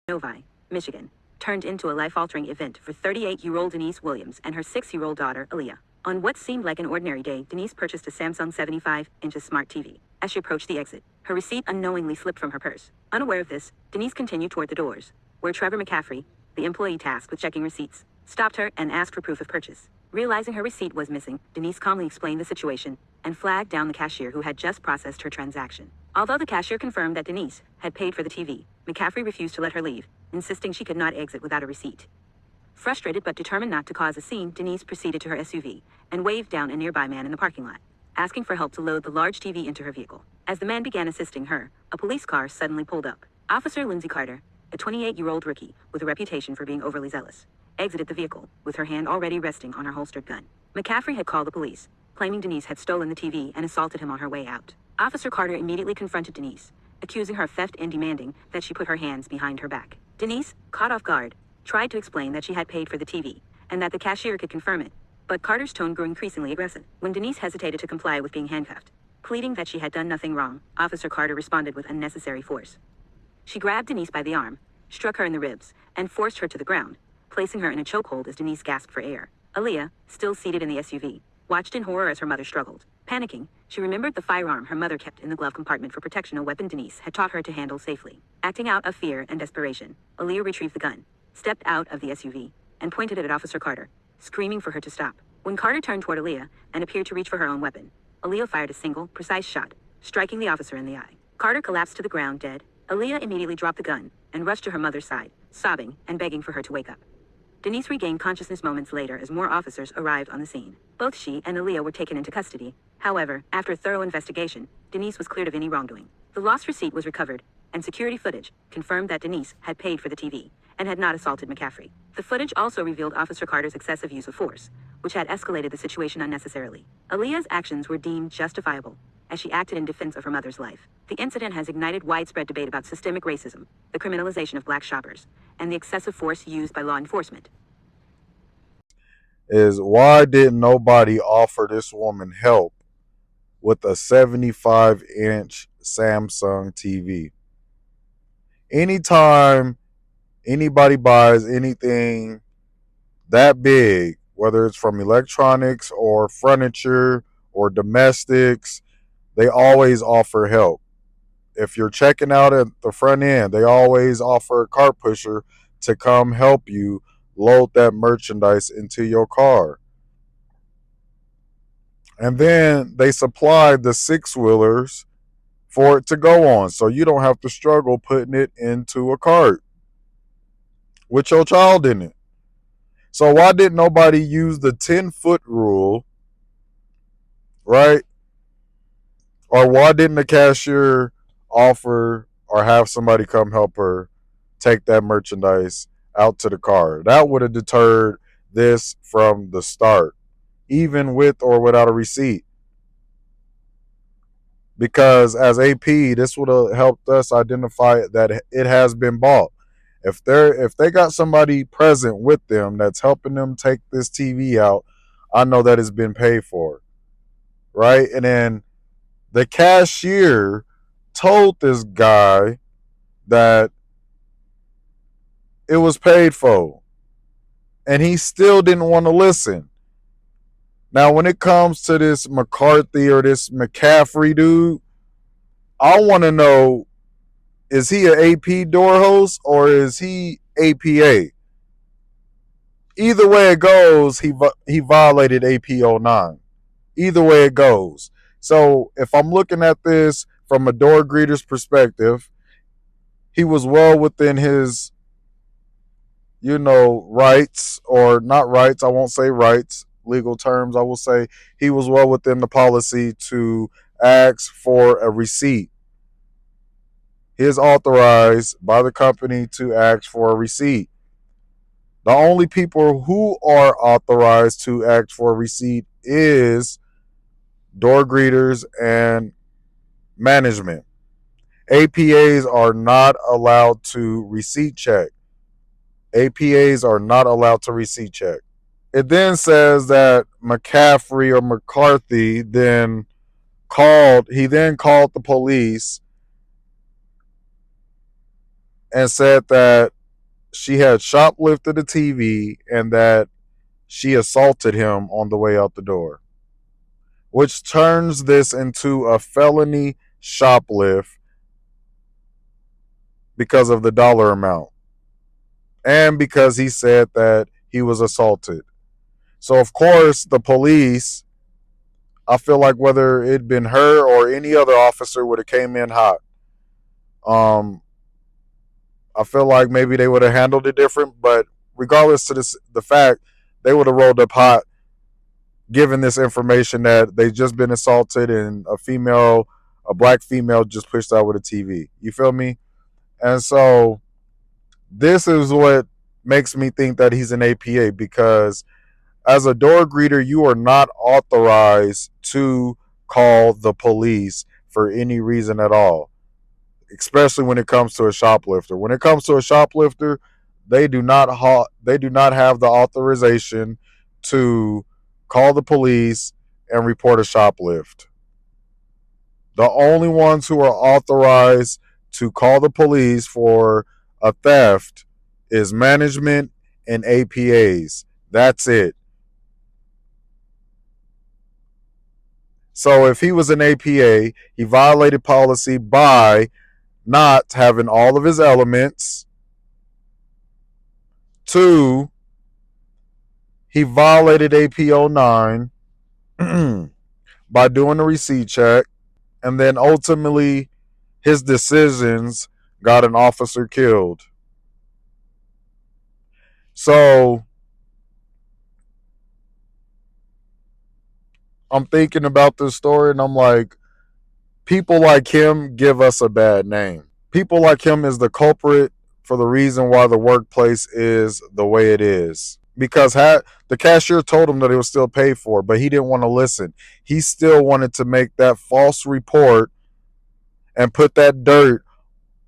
Novi, Michigan, turned into a life-altering event for 38-year-old Denise Williams and her 6-year-old daughter, Aaliyah. On what seemed like an ordinary day, Denise purchased a Samsung 75-inch smart TV. As she approached the exit, her receipt unknowingly slipped from her purse. Unaware of this, Denise continued toward the doors, where Trevor McCaffrey, the employee tasked with checking receipts, stopped her and asked for proof of purchase. Realizing her receipt was missing, Denise calmly explained the situation and flagged down the cashier who had just processed her transaction. Although the cashier confirmed that Denise had paid for the TV, McCaffrey refused to let her leave, insisting she could not exit without a receipt. Frustrated but determined not to cause a scene, Denise proceeded to her SUV and waved down a nearby man in the parking lot, asking for help to load the large TV into her vehicle. As the man began assisting her, a police car suddenly pulled up. Officer Lindsay Carter, a 28-year-old rookie with a reputation for being overly zealous, exited the vehicle with her hand already resting on her holstered gun. McCaffrey had called the police, claiming Denise had stolen the TV and assaulted him on her way out. Officer Carter immediately confronted Denise, accusing her of theft and demanding that she put her hands behind her back. Denise, caught off guard, tried to explain that she had paid for the TV and that the cashier could confirm it, but Carter's tone grew increasingly aggressive. When Denise hesitated to comply with being handcuffed, pleading that she had done nothing wrong, Officer Carter responded with unnecessary force. She grabbed Denise by the arm, struck her in the ribs, and forced her to the ground, placing her in a chokehold as Denise gasped for air. Aaliyah, still seated in the SUV, watched in horror as her mother struggled. Panicking, she remembered the firearm her mother kept in the glove compartment for protection, a weapon Denise had taught her to handle safely. Acting out of fear and desperation, Aaliyah retrieved the gun, stepped out of the SUV, and pointed it at Officer Carter, screaming for her to stop. When Carter turned toward Aaliyah and appeared to reach for her own weapon, Aaliyah fired a single, precise shot, striking the officer in the eye. Carter collapsed to the ground dead. Aaliyah immediately dropped the gun and rushed to her mother's side, sobbing and begging for her to wake up. Denise regained consciousness moments later as more officers arrived on the scene. Both she and Aaliyah were taken into custody. However, after a thorough investigation, Denise was cleared of any wrongdoing. The lost receipt was recovered, and security footage confirmed that Denise had paid for the TV and had not assaulted McCaffrey. The footage also revealed Officer Carter's excessive use of force, which had escalated the situation unnecessarily. Aaliyah's actions were deemed justifiable, as she acted in defense of her mother's life. The incident has ignited widespread debate about systemic racism, the criminalization of black shoppers, and the excessive force used by law enforcement. Is why didn't nobody offer this woman help with a 75-inch Samsung TV? Anytime anybody buys anything that big, whether it's from electronics or furniture or domestics, they always offer help. If you're checking out at the front end, they always offer a cart pusher to come help you load that merchandise into your car. And then they supply the six-wheelers for it to go on, so you don't have to struggle putting it into a cart with your child in it. So why didn't nobody use the 10-foot rule, right? Or why didn't the cashier offer or have somebody come help her take that merchandise out to the car? That would have deterred this from the start, even with or without a receipt. Because as AP, this would have helped us identify that it has been bought. If they got somebody present with them that's helping them take this TV out, I know that it's been paid for, right? And then the cashier told this guy that it was paid for, and he still didn't want to listen. Now, when it comes to this McCarthy or this McCaffrey dude, I want to know, is he an AP door host or is he APA? Either way it goes, he violated AP09. Either way it goes. So if I'm looking at this from a door greeter's perspective, he was well within his, rights, or not rights. I won't say rights, legal terms. I will say he was well within the policy to ask for a receipt. He is authorized by the company to ask for a receipt. The only people who are authorized to ask for a receipt is door greeters and management. APAs are not allowed to receipt check. APAs are not allowed to receipt check. It then says that McCaffrey or McCarthy then called the police and said that she had shoplifted the TV and that she assaulted him on the way out the door, which turns this into a felony shoplift because of the dollar amount and because he said that he was assaulted. So, of course, the police, I feel like whether it'd been her or any other officer would have came in hot. Um, I feel like maybe they would have handled it different, but regardless to the fact, they would have rolled up hot, given this information that they just been assaulted and a black female, just pushed out with a TV. You feel me? And so this is what makes me think that he's an APA because as a door greeter, you are not authorized to call the police for any reason at all, especially when it comes to a shoplifter. When it comes to a shoplifter, they do not have the authorization to call the police and report a shoplift. The only ones who are authorized to call the police for a theft is management and APAs. That's it. So if he was an APA, he violated policy by not having all of his elements. Two, he violated APO 9 by doing a receipt check. And then ultimately, his decisions got an officer killed. So I'm thinking about this story and I'm like, people like him give us a bad name. People like him is the culprit for the reason why the workplace is the way it is. Because the cashier told him that it was still paid for, but he didn't want to listen. He still wanted to make that false report and put that dirt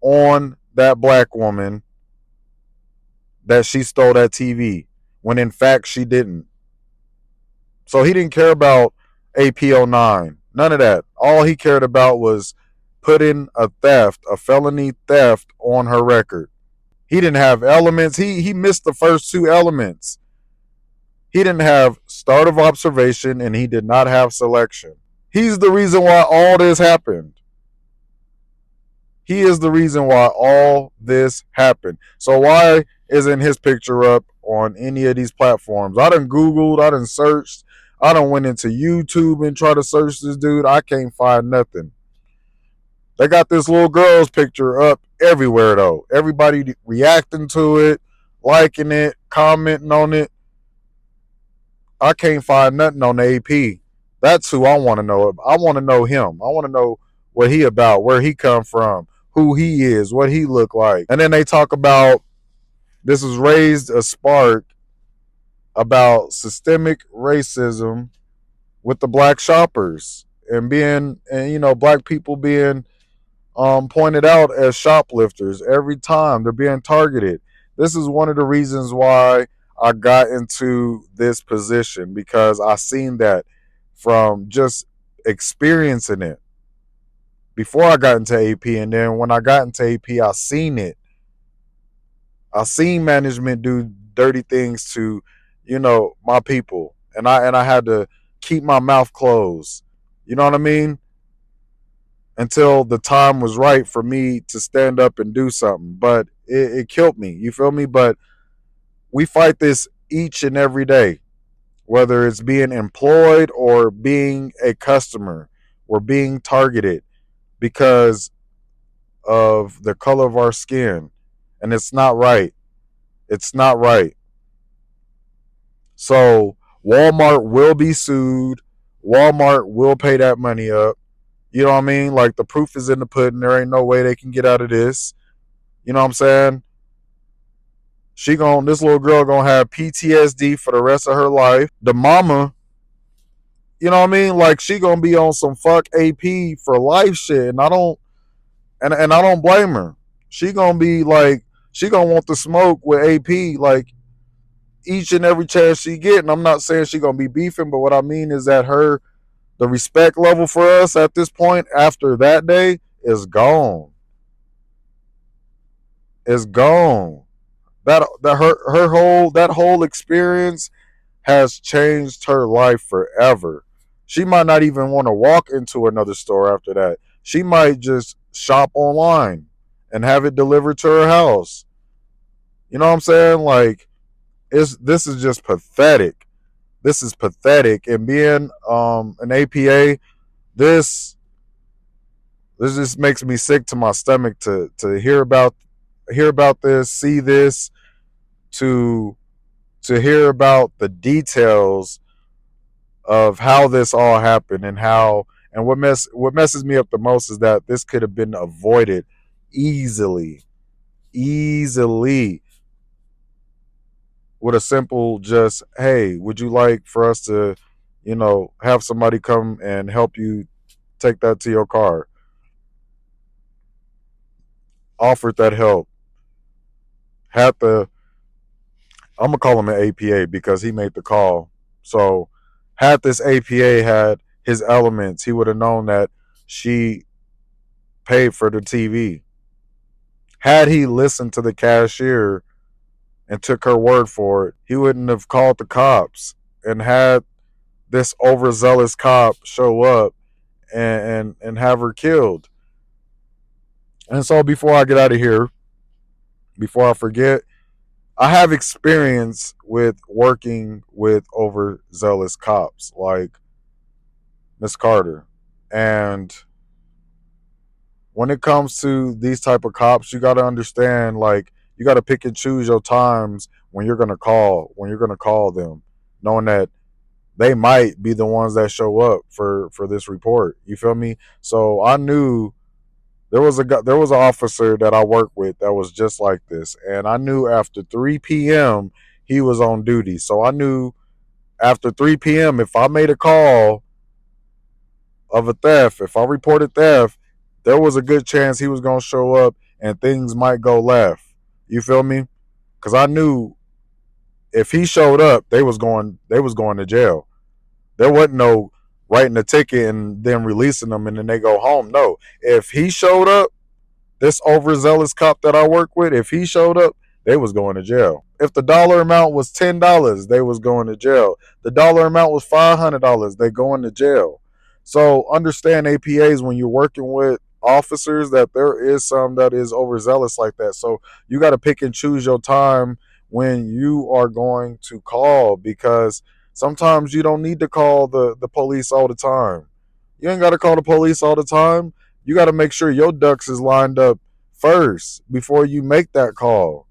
on that black woman that she stole that TV when in fact she didn't. So he didn't care about APO 9. None of that. All he cared about was putting a felony theft on her record. He didn't have elements. He missed the first two elements. He didn't have start of observation and he did not have selection. He's the reason why all this happened. He is the reason why all this happened. So why isn't his picture up on any of these platforms? I done Googled, I done searched, I done went into YouTube and tried to search this dude. I can't find nothing. They got this little girl's picture up everywhere though. Everybody reacting to it, liking it, commenting on it. I can't find nothing on the AP. That's who I want to know. I want to know him. I want to know what he about, where he come from, who he is, what he look like. And then they talk about this has raised a spark about systemic racism with the black shoppers and black people being pointed out as shoplifters every time they're being targeted. This is one of the reasons why I got into this position because I seen that from just experiencing it before I got into AP, and then when I got into AP, I seen it. I seen management do dirty things to, my people, and I had to keep my mouth closed. You know what I mean? Until the time was right for me to stand up and do something. But it killed me. You feel me? But we fight this each and every day, whether it's being employed or being a customer. We're being targeted because of the color of our skin. And it's not right. It's not right. So Walmart will be sued. Walmart will pay that money up. You know what I mean? Like the proof is in the pudding. There ain't no way they can get out of this. You know what I'm saying? This little girl gonna have PTSD for the rest of her life. The mama, you know what I mean? Like she gonna be on some fuck AP for life shit. And I don't blame her. She gonna be like, she gonna want to smoke with AP like each and every chance she get. And I'm not saying she gonna be beefing, but what I mean is that the respect level for us at this point after that day is gone. It's gone. that whole experience has changed her life forever. She might not even want to walk into another store after that. She might just shop online and have it delivered to her house. You know what I'm saying? Like, it's this is just pathetic. This is pathetic. And being an APA, this this just makes me sick to my stomach to hear about this, see this, to hear about the details of how this all happened and how and what messes me up the most is that this could have been avoided easily, easily with a simple just, hey, would you like for us to, have somebody come and help you take that to your car? Offered that help. Had the I'm gonna call him an APA because he made the call. So had this APA had his elements, he would have known that she paid for the TV. Had he listened to the cashier and took her word for it, he wouldn't have called the cops and had this overzealous cop show up and have her killed. And so before I get out of here, before I forget, I have experience with working with overzealous cops like Miss Carter. And when it comes to these type of cops, you got to understand, like, you got to pick and choose your times when you're going to call them, knowing that they might be the ones that show up for this report. You feel me? So I knew there was an officer that I worked with that was just like this, and I knew after 3 p.m. he was on duty. So I knew after 3 p.m. if I made a call of a theft, if I reported theft, there was a good chance he was gonna show up and things might go left. You feel me? Because I knew if he showed up, they was going to jail. There wasn't no writing a ticket and then releasing them and then they go home. No, if he showed up, this overzealous cop that I work with, if he showed up, they was going to jail. If the dollar amount was $10, they was going to jail. The dollar amount was $500, they going to jail. So understand APAs when you're working with officers that there is some that is overzealous like that. So you got to pick and choose your time when you are going to call because sometimes you don't need to call the police all the time. You ain't got to call the police all the time. You got to make sure your ducks is lined up first before you make that call.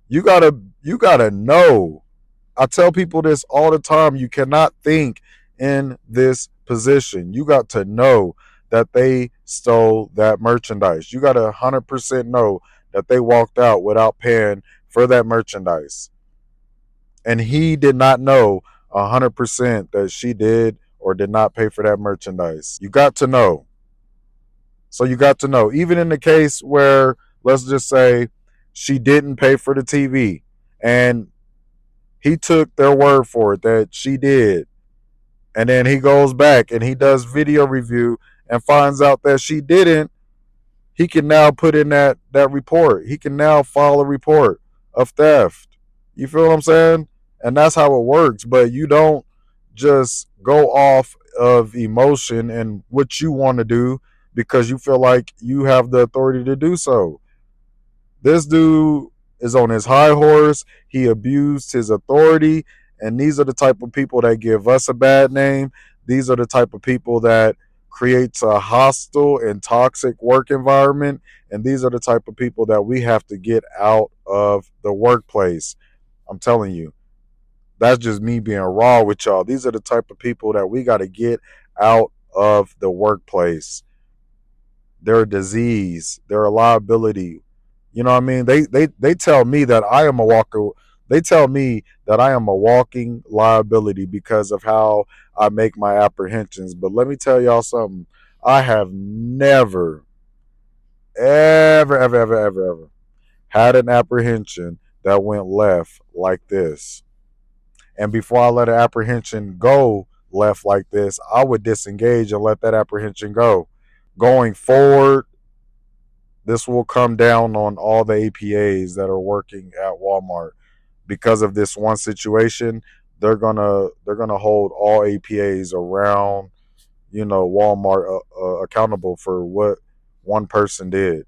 You gotta know. I tell people this all the time. You cannot think in this position. You got to know that they stole that merchandise. You got to 100% know that they walked out without paying for that merchandise. And he did not know 100% that she did or did not pay for that merchandise. You got to know. So you got to know, even in the case where, let's just say, she didn't pay for the TV and he took their word for it that she did. And then he goes back and he does video review and finds out that she didn't. He can now put in that report. He can now file a report of theft. You feel what I'm saying? And that's how it works. But you don't just go off of emotion and what you want to do because you feel like you have the authority to do so. This dude is on his high horse. He abused his authority. And these are the type of people that give us a bad name. These are the type of people that creates a hostile and toxic work environment. And these are the type of people that we have to get out of the workplace. I'm telling you, that's just me being raw with y'all. These are the type of people that we got to get out of the workplace. They're a disease. They're a liability. You know what I mean? They tell me that I am a walker. They tell me that I am a walking liability because of how I make my apprehensions. But let me tell y'all something. I have never, ever had an apprehension that went left like this. And before I let an apprehension go left like this, I would disengage and let that apprehension go. Going forward, This will come down on all the APAs that are working at Walmart because of this one situation. They're gonna hold all APAs around Walmart accountable for what one person did.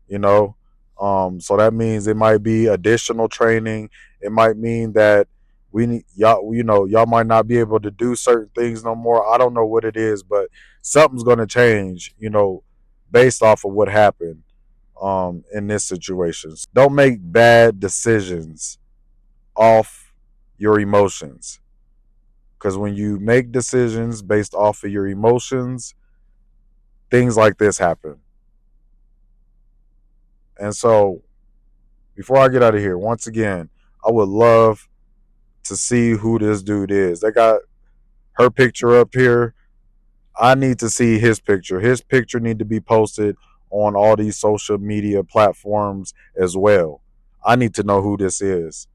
You know, so that means it might be additional training. It might mean that we need y'all. Y'all might not be able to do certain things no more. I don't know what it is, but something's gonna change. Based off of what happened in this situation. Don't make bad decisions off your emotions. Because when you make decisions based off of your emotions, things like this happen. And so, before I get out of here, once again, I would love to see who this dude is. They got her picture up here. I need to see his picture. His picture need to be posted on all these social media platforms as well. I need to know who this is.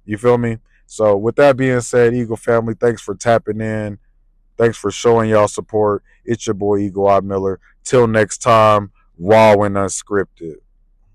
You feel me? So with that being said, Eagle family, thanks for tapping in. Thanks for showing y'all support. It's your boy Eagle I Miller. Till next time, raw and unscripted.